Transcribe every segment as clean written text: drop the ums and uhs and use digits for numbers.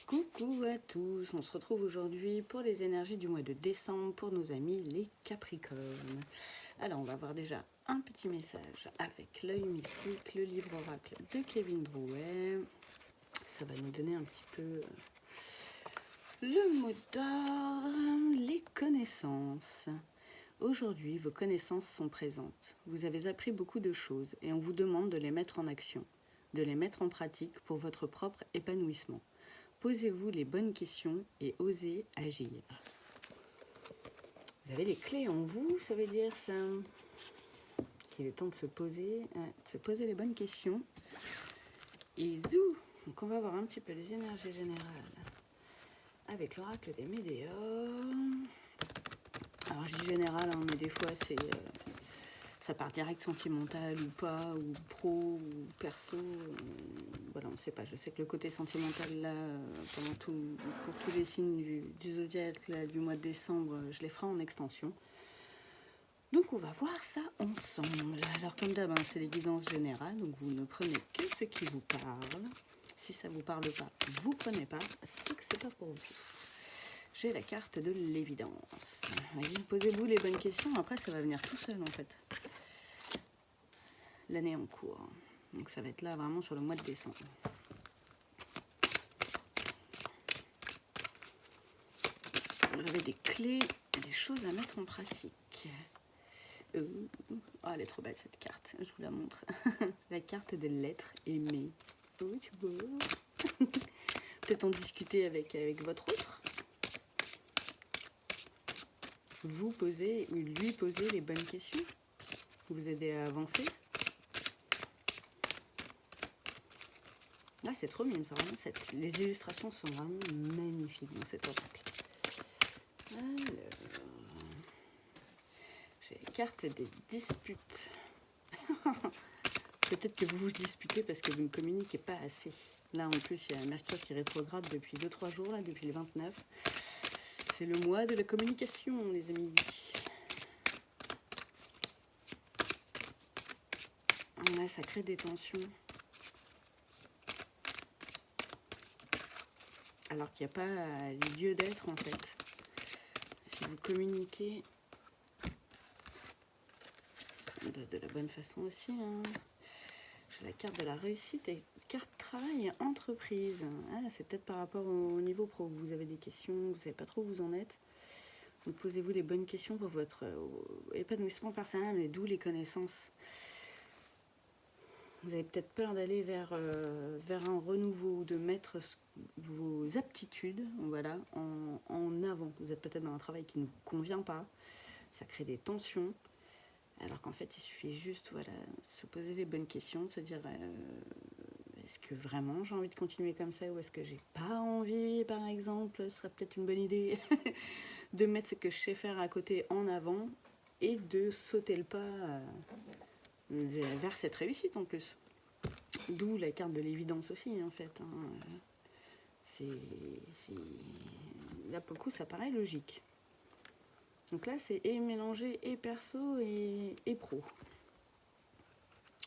Coucou à tous, on se retrouve aujourd'hui pour les énergies du mois de décembre pour nos amis les Capricornes. Alors on va voir déjà un petit message avec l'œil mystique, le livre oracle de Kevin Drouet. Ça va nous donner un petit peu le mot d'ordre, les connaissances. Aujourd'hui, vos connaissances sont présentes. Vous avez appris beaucoup de choses et on vous demande de les mettre en action, de les mettre en pratique pour votre propre épanouissement. Posez-vous les bonnes questions et osez agir. Vous avez les clés en vous, ça veut dire ça qu'il est temps de se poser les bonnes questions. Et zou. Donc on va voir un petit peu les énergies générales avec l'oracle des Médéors. Alors je dis général, hein, mais des fois ça part direct sentimental ou pas, ou pro ou perso. Voilà, on ne sait pas. Je sais que le côté sentimental, là, pour tous les signes du zodiaque, là, du mois de décembre, je les ferai en extension. Donc, on va voir ça ensemble. Alors, comme d'hab, hein, c'est les guidances générales, donc vous ne prenez que ce qui vous parle. Si ça ne vous parle pas, vous ne prenez pas, c'est que c'est pas pour vous. J'ai la carte de l'évidence. Posez-vous les bonnes questions, après ça va venir tout seul en fait. L'année en cours. Donc ça va être là vraiment sur le mois de décembre. Vous avez des clés, des choses à mettre en pratique. Oh, elle est trop belle cette carte, je vous la montre. La carte de l'être aimé. Oh, c'est beau. Peut-être en discuter avec votre autre. Vous posez ou lui poser les bonnes questions. Vous aider à avancer. Ah, c'est trop mignon, ça, vraiment, les illustrations sont vraiment magnifiques dans cet oracle. Alors, j'ai les cartes des disputes. Peut-être que vous vous disputez parce que vous ne communiquez pas assez. Là, en plus, il y a Mercure qui rétrograde depuis 2-3 jours, là, depuis le 29. C'est le mois de la communication, les amis. Là, ça crée des tensions. Alors qu'il n'y a pas lieu d'être en fait. Si vous communiquez de la bonne façon aussi. Hein. J'ai la carte de la réussite et carte travail et entreprise. Ah, c'est peut-être par rapport au niveau pro. Vous avez des questions, vous ne savez pas trop où vous en êtes. Donc posez-vous les bonnes questions pour votre épanouissement personnel et d'où les connaissances. Vous avez peut-être peur d'aller vers un renouveau, de mettre vos aptitudes voilà, en avant. Vous êtes peut-être dans un travail qui ne vous convient pas. Ça crée des tensions. Alors qu'en fait, il suffit juste voilà, se poser les bonnes questions, de se dire est-ce que vraiment j'ai envie de continuer comme ça ou est-ce que j'ai pas envie, par exemple. Ce serait peut-être une bonne idée de mettre ce que je sais faire à côté en avant et de sauter le pas vers cette réussite en plus. D'où la carte de l'évidence aussi en fait. Là pour le coup ça paraît logique. Donc là c'est et mélangé et perso et pro.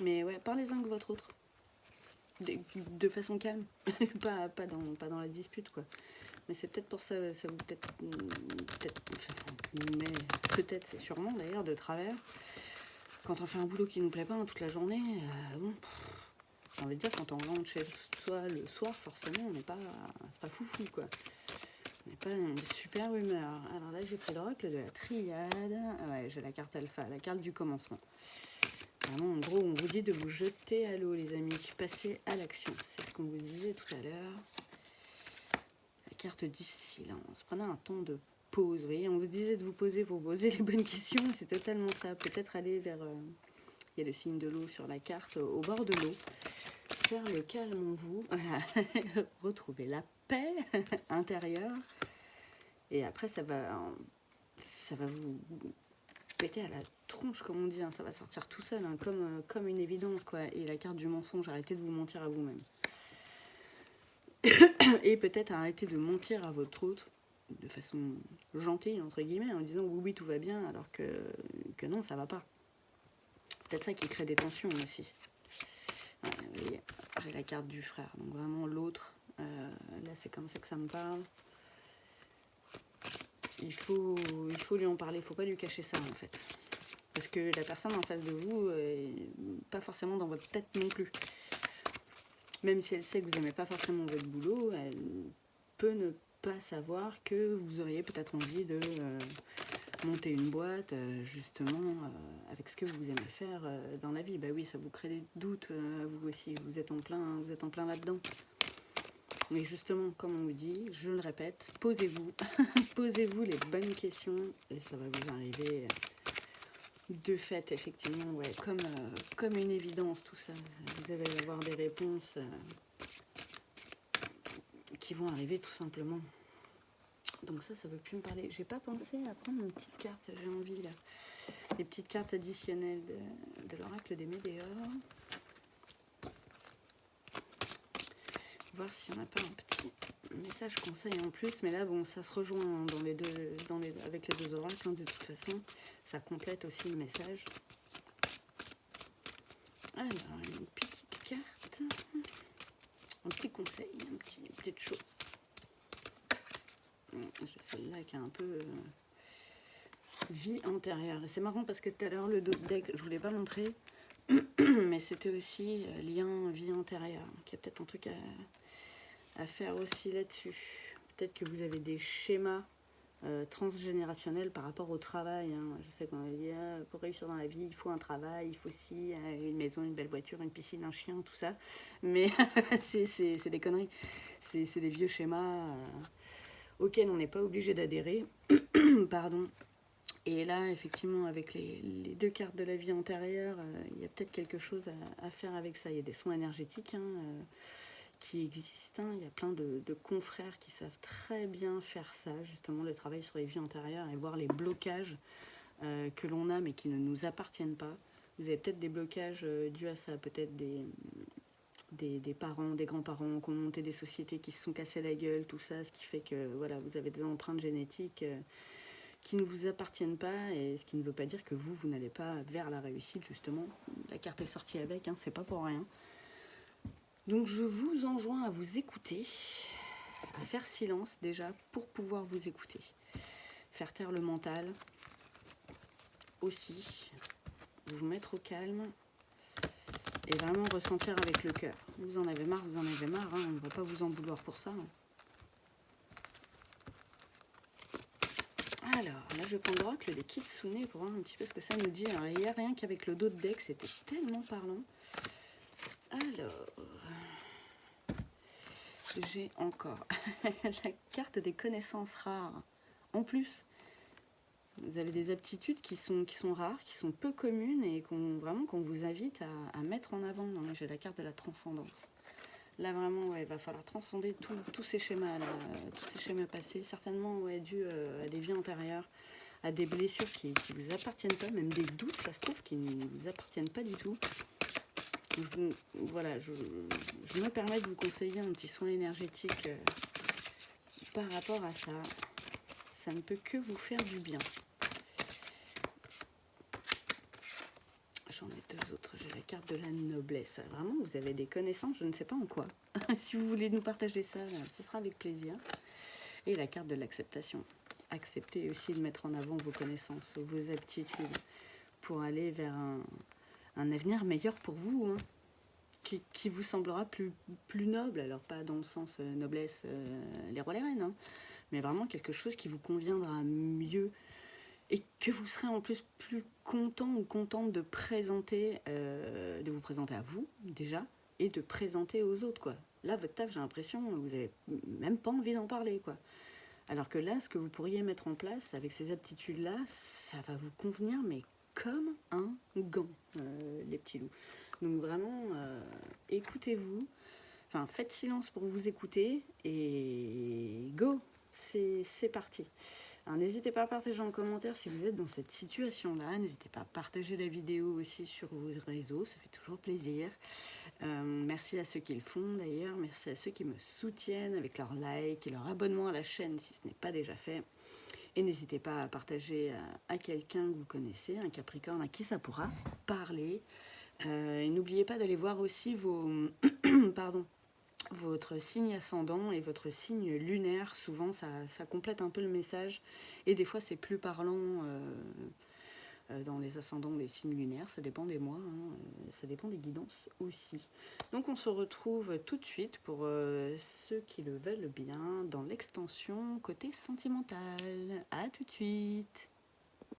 Mais ouais, parlez-en avec votre autre. De façon calme. pas dans la dispute quoi. Mais c'est peut-être pour ça vous peut-être c'est sûrement d'ailleurs de travers. Quand on fait un boulot qui ne nous plaît pas toute la journée, j'ai envie de dire, quand on rentre chez soi le soir, forcément, c'est pas foufou, quoi. On n'est pas dans une super humeur. Alors là, j'ai pris l'oracle de la triade. Ouais, j'ai la carte alpha, la carte du commencement. Vraiment, en gros, on vous dit de vous jeter à l'eau, les amis. Passer à l'action. C'est ce qu'on vous disait tout à l'heure. La carte du silence. Prenez un temps de pause. Vous voyez, on vous disait de vous poser les bonnes questions. C'est totalement ça. Peut-être aller vers... il y a le signe de l'eau sur la carte, au bord de l'eau. Faire le calme en vous. Retrouver la paix intérieure. Et après, ça va vous péter à la tronche, comme on dit. Hein. Ça va sortir tout seul, hein, comme une évidence, quoi. Et la carte du mensonge, arrêtez de vous mentir à vous-même. Et peut-être arrêter de mentir à votre autre de façon gentille, entre guillemets, en disant oui, tout va bien, alors que non, ça va pas. Peut-être ça qui crée des tensions aussi. Ouais, vous voyez, j'ai la carte du frère, donc vraiment l'autre, là c'est comme ça que ça me parle. Il faut lui en parler, il ne faut pas lui cacher ça en fait. Parce que la personne en face de vous, pas forcément dans votre tête non plus. Même si elle sait que vous n'aimez pas forcément votre boulot, elle peut ne pas savoir que vous auriez peut-être envie de monter une boîte, justement, avec ce que vous aimez faire dans la vie. Bah oui, ça vous crée des doutes, vous aussi, vous êtes en plein là-dedans. Mais justement, comme on vous dit, je le répète, posez-vous, posez-vous les bonnes questions et ça va vous arriver de fait, effectivement, ouais, comme une évidence, tout ça. Vous allez avoir des réponses qui vont arriver tout simplement. Donc ça veut plus me parler. J'ai pas pensé à prendre une petite carte, j'ai envie là. Les petites cartes additionnelles de l'oracle des Médéors. Voir s'il n'y en a pas un petit message conseil en plus, mais là bon, ça se rejoint avec les deux oracles, hein, de toute façon, ça complète aussi le message. Alors, une petite carte, un petit conseil, une petite chose. J'ai celle-là qui a un peu vie antérieure. Et c'est marrant parce que tout à l'heure, le dos de deck, je ne voulais pas montrer, mais c'était aussi lien vie antérieure. Donc il y a peut-être un truc à faire aussi là-dessus. Peut-être que vous avez des schémas transgénérationnels par rapport au travail. Hein. Je sais qu'on dit pour réussir dans la vie, il faut un travail, il faut aussi une maison, une belle voiture, une piscine, un chien, tout ça. Mais c'est des conneries. C'est des vieux schémas auxquels on n'est pas obligé d'adhérer. Pardon. Et là, effectivement, avec les deux cartes de la vie antérieure, il y a peut-être quelque chose à faire avec ça. Il y a des soins énergétiques qui existent. Il y a plein de confrères qui savent très bien faire ça, justement, le travail sur les vies antérieures et voir les blocages que l'on a mais qui ne nous appartiennent pas. Vous avez peut-être des blocages dus à ça, peut-être des parents, des grands-parents qui ont monté des sociétés qui se sont cassés la gueule, tout ça, ce qui fait que voilà, vous avez des empreintes génétiques qui ne vous appartiennent pas, et ce qui ne veut pas dire que vous n'allez pas vers la réussite, justement. La carte est sortie avec, hein, c'est pas pour rien. Donc je vous enjoins à vous écouter, à faire silence déjà pour pouvoir vous écouter. Faire taire le mental aussi, vous mettre au calme et vraiment ressentir avec le cœur. Vous en avez marre, hein, on ne va pas vous en vouloir pour ça. Hein. Alors, là je prends l'oracle des Kitsune pour voir un petit peu ce que ça nous dit. Alors, il n'y a rien qu'avec le dos de deck, c'était tellement parlant. Alors, j'ai encore la carte des connaissances rares. En plus, vous avez des aptitudes qui sont rares, qui sont peu communes et qu'on vous invite à mettre en avant. Non, j'ai la carte de la transcendance. Là vraiment, ouais, il va falloir transcender tous ces schémas là, tous ces schémas passés, certainement ouais, dus à des vies antérieures, à des blessures qui ne vous appartiennent pas, même des doutes, ça se trouve, qui ne vous appartiennent pas du tout. Voilà, je me permets de vous conseiller un petit soin énergétique par rapport à ça. Ça ne peut que vous faire du bien. J'en ai deux autres. J'ai la carte de la noblesse. Vraiment, vous avez des connaissances, je ne sais pas en quoi. Si vous voulez nous partager ça, ce sera avec plaisir. Et la carte de l'acceptation. Acceptez aussi de mettre en avant vos connaissances, vos aptitudes, pour aller vers un avenir meilleur pour vous, hein, qui vous semblera plus noble. Alors pas dans le sens noblesse, les rois les reines, hein, mais vraiment quelque chose qui vous conviendra mieux et que vous serez en plus content ou contente de présenter, de vous présenter à vous déjà et de présenter aux autres, quoi. Là, votre taf, j'ai l'impression, vous n'avez même pas envie d'en parler, quoi. Alors que là, ce que vous pourriez mettre en place avec ces aptitudes-là, ça va vous convenir, mais comme un gant, les petits loups. Donc vraiment, écoutez-vous, enfin faites silence pour vous écouter et go, c'est parti. Alors n'hésitez pas à partager en commentaire si vous êtes dans cette situation-là. N'hésitez pas à partager la vidéo aussi sur vos réseaux, ça fait toujours plaisir. Merci à ceux qui le font d'ailleurs, merci à ceux qui me soutiennent avec leur like et leur abonnement à la chaîne si ce n'est pas déjà fait. Et n'hésitez pas à partager à quelqu'un que vous connaissez, un Capricorne à qui ça pourra parler. Et n'oubliez pas d'aller voir aussi vos votre signe ascendant et votre signe lunaire. Souvent, ça complète un peu le message. Et des fois, c'est plus parlant dans les ascendants, les signes lunaires. Ça dépend des mois, hein, ça dépend des guidances aussi. Donc, on se retrouve tout de suite pour ceux qui le veulent bien dans l'extension côté sentimental. À tout de suite.